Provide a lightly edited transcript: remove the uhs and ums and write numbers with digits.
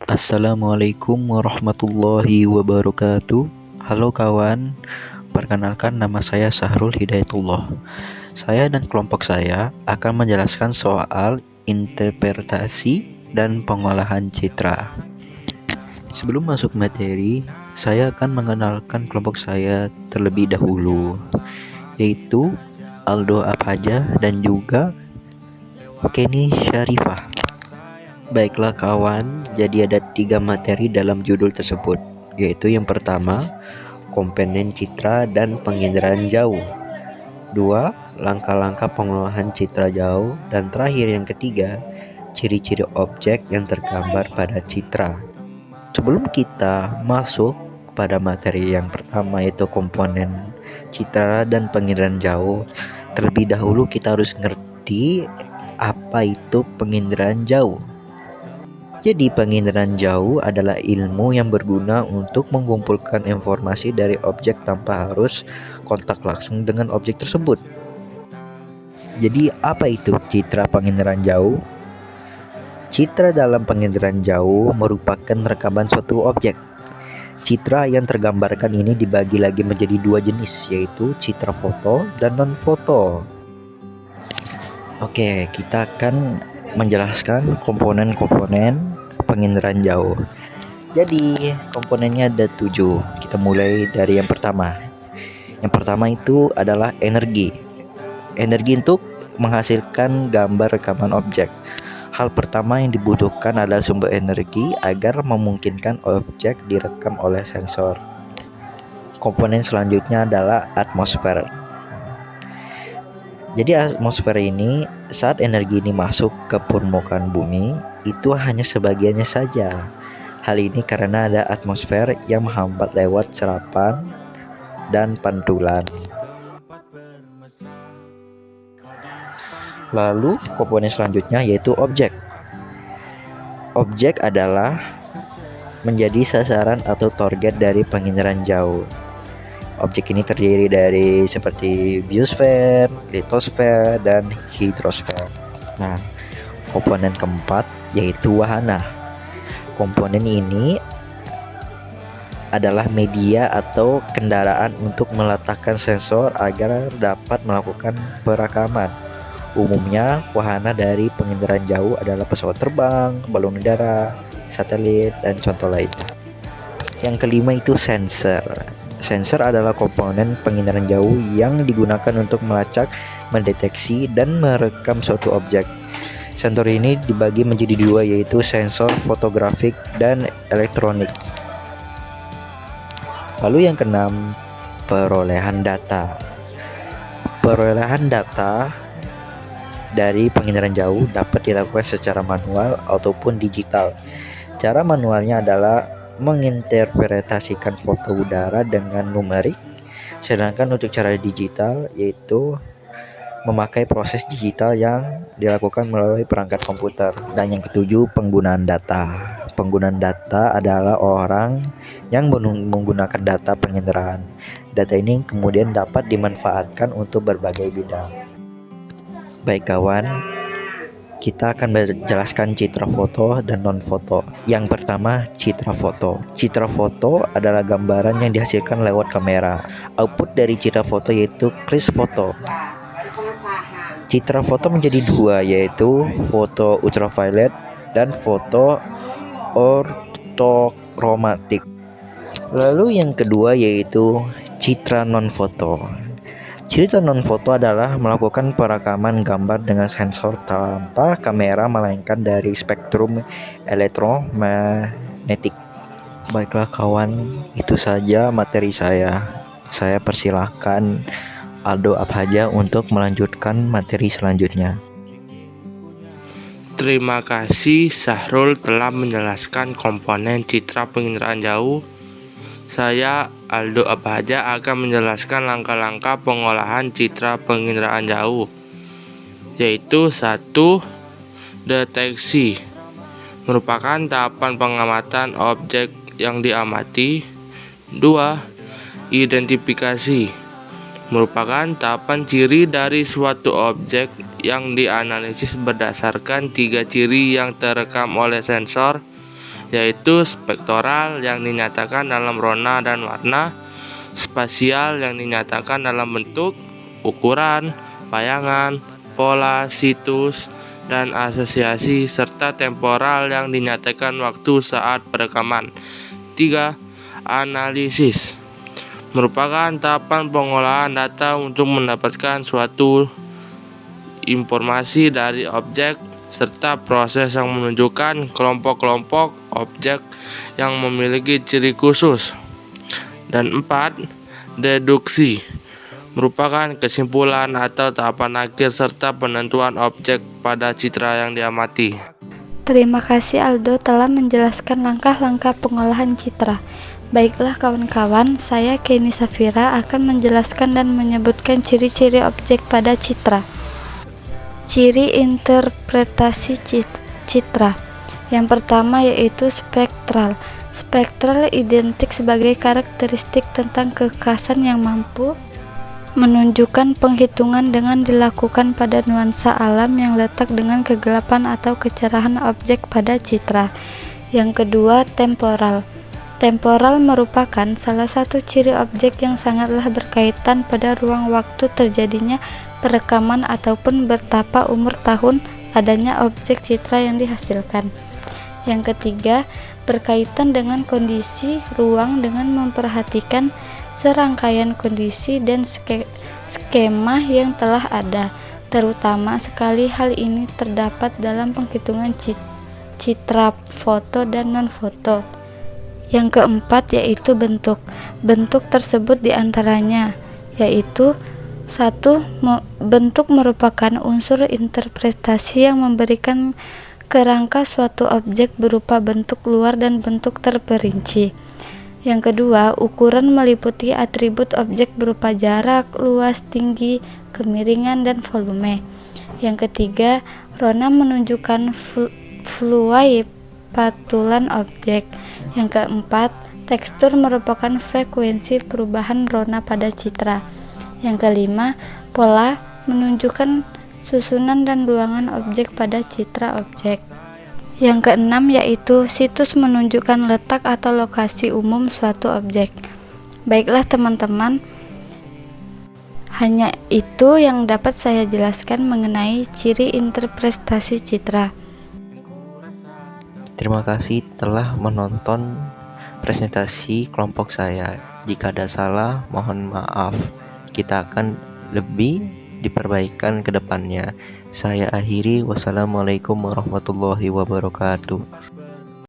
Assalamualaikum warahmatullahi wabarakatuh. Halo kawan, perkenalkan nama saya Sahrul Hidayatullah. Saya dan kelompok saya akan menjelaskan soal interpretasi dan pengolahan citra. Sebelum masuk materi, saya akan mengenalkan kelompok saya terlebih dahulu, yaitu Aldo Abhaja dan juga Kenny Syarifah. Baiklah kawan, jadi ada 3 materi dalam judul tersebut, yaitu yang pertama, komponen citra dan penginderaan jauh. 2. Langkah-langkah pengolahan citra jauh. Dan terakhir yang ketiga, ciri-ciri objek yang tergambar pada citra. Sebelum kita masuk pada materi yang pertama, yaitu komponen citra dan penginderaan jauh, terlebih dahulu kita harus ngerti apa itu penginderaan jauh. Jadi penginderaan jauh adalah ilmu yang berguna untuk mengumpulkan informasi dari objek tanpa harus kontak langsung dengan objek tersebut. Jadi apa itu citra penginderaan jauh? Citra dalam penginderaan jauh merupakan rekaman suatu objek. Citra yang tergambarkan ini dibagi lagi menjadi 2 jenis, yaitu citra foto dan non-foto. Oke, kita akan menjelaskan komponen-komponen penginderaan jauh. Jadi komponennya ada 7. Kita mulai dari yang pertama. Yang pertama itu adalah energi. Energi untuk menghasilkan gambar rekaman objek. Hal pertama yang dibutuhkan adalah sumber energi agar memungkinkan objek direkam oleh sensor. Komponen selanjutnya adalah atmosfer. Jadi atmosfer ini, saat energi ini masuk ke permukaan bumi, itu hanya sebagiannya saja. Hal ini karena ada atmosfer yang menghambat lewat serapan dan pantulan. Lalu komponen selanjutnya yaitu objek. Objek adalah menjadi sasaran atau target dari penginderaan jauh. Objek ini terdiri dari seperti biosfer, litosfer, dan hidrosfer. Nah, komponen keempat yaitu wahana. Komponen ini adalah media atau kendaraan untuk meletakkan sensor agar dapat melakukan perekaman. Umumnya, wahana dari penginderaan jauh adalah pesawat terbang, balon udara, satelit, dan contoh lainnya. Yang kelima itu sensor. Sensor adalah komponen penginderaan jauh yang digunakan untuk melacak, mendeteksi, dan merekam suatu objek. Sensor ini dibagi menjadi 2, yaitu sensor fotografik dan elektronik. Lalu yang keenam, perolehan data. Perolehan data dari penginderaan jauh dapat dilakukan secara manual ataupun digital. Cara manualnya adalah menginterpretasikan foto udara dengan numerik, sedangkan untuk cara digital yaitu memakai proses digital yang dilakukan melalui perangkat komputer. Dan yang ketujuh, penggunaan data. Penggunaan data adalah orang yang menggunakan data penginderaan. Data ini kemudian dapat dimanfaatkan untuk berbagai bidang. Baik kawan, kita akan menjelaskan citra foto dan non-foto. Yang pertama, citra foto. Citra foto adalah gambaran yang dihasilkan lewat kamera. Output dari citra foto yaitu kris foto. Citra foto menjadi 2, yaitu foto ultraviolet dan foto ortokromatik. Lalu yang kedua yaitu citra non-foto. Citra non-foto adalah melakukan perekaman gambar dengan sensor tanpa kamera melainkan dari spektrum elektromagnetik. Baiklah kawan, itu saja materi saya. Saya persilahkan Aldo Abhaja untuk melanjutkan materi selanjutnya. Terima kasih Sahrul telah menjelaskan komponen citra penginderaan jauh. Saya Aldo Abhaja akan menjelaskan langkah-langkah pengolahan citra penginderaan jauh, yaitu 1. Deteksi merupakan tahapan pengamatan objek yang diamati. 2. Identifikasi merupakan tahapan ciri dari suatu objek yang dianalisis berdasarkan 3 ciri yang terekam oleh sensor. yaitu spektoral yang dinyatakan dalam rona dan warna, spasial yang dinyatakan dalam bentuk, ukuran, bayangan, pola, situs, dan asosiasi, serta temporal yang dinyatakan waktu saat perekaman. 3. Analisis merupakan tahapan pengolahan data untuk mendapatkan suatu informasi dari objek serta proses yang menunjukkan kelompok-kelompok objek yang memiliki ciri khusus. Dan 4. Deduksi merupakan kesimpulan atau tahapan akhir serta penentuan objek pada citra yang diamati. Terima kasih Aldo telah menjelaskan langkah-langkah pengolahan citra. Baiklah kawan-kawan, saya Kenny Safira akan menjelaskan dan menyebutkan ciri-ciri objek pada citra. Ciri interpretasi citra. Yang pertama yaitu spektral. Spektral identik sebagai karakteristik tentang kekhasan yang mampu menunjukkan penghitungan dengan dilakukan pada nuansa alam yang letak dengan kegelapan atau kecerahan objek pada citra. Yang kedua, temporal. Temporal merupakan salah satu ciri objek yang sangatlah berkaitan pada ruang waktu terjadinya perekaman ataupun betapa umur tahun adanya objek citra yang dihasilkan. Yang ketiga, berkaitan dengan kondisi ruang dengan memperhatikan serangkaian kondisi dan skema yang telah ada. Terutama sekali hal ini terdapat dalam penghitungan citra foto dan non-foto. Yang keempat yaitu bentuk. Bentuk tersebut diantaranya yaitu 1. Bentuk merupakan unsur interpretasi yang memberikan kerangka suatu objek berupa bentuk luar dan bentuk terperinci. Yang kedua, ukuran meliputi atribut objek berupa jarak, luas, tinggi, kemiringan, dan volume. Yang ketiga, rona menunjukkan fluid patulan objek. Yang keempat, tekstur merupakan frekuensi perubahan rona pada citra. Yang kelima, pola menunjukkan susunan dan ruangan objek pada citra objek. Yang keenam yaitu situs menunjukkan letak atau lokasi umum suatu objek. Baiklah teman-teman, hanya itu yang dapat saya jelaskan mengenai ciri interpretasi citra. Terima kasih telah menonton presentasi kelompok saya. Jika ada salah, mohon maaf. Kita akan lebih diperbaikan ke depannya. Saya akhiri, wassalamualaikum warahmatullahi wabarakatuh.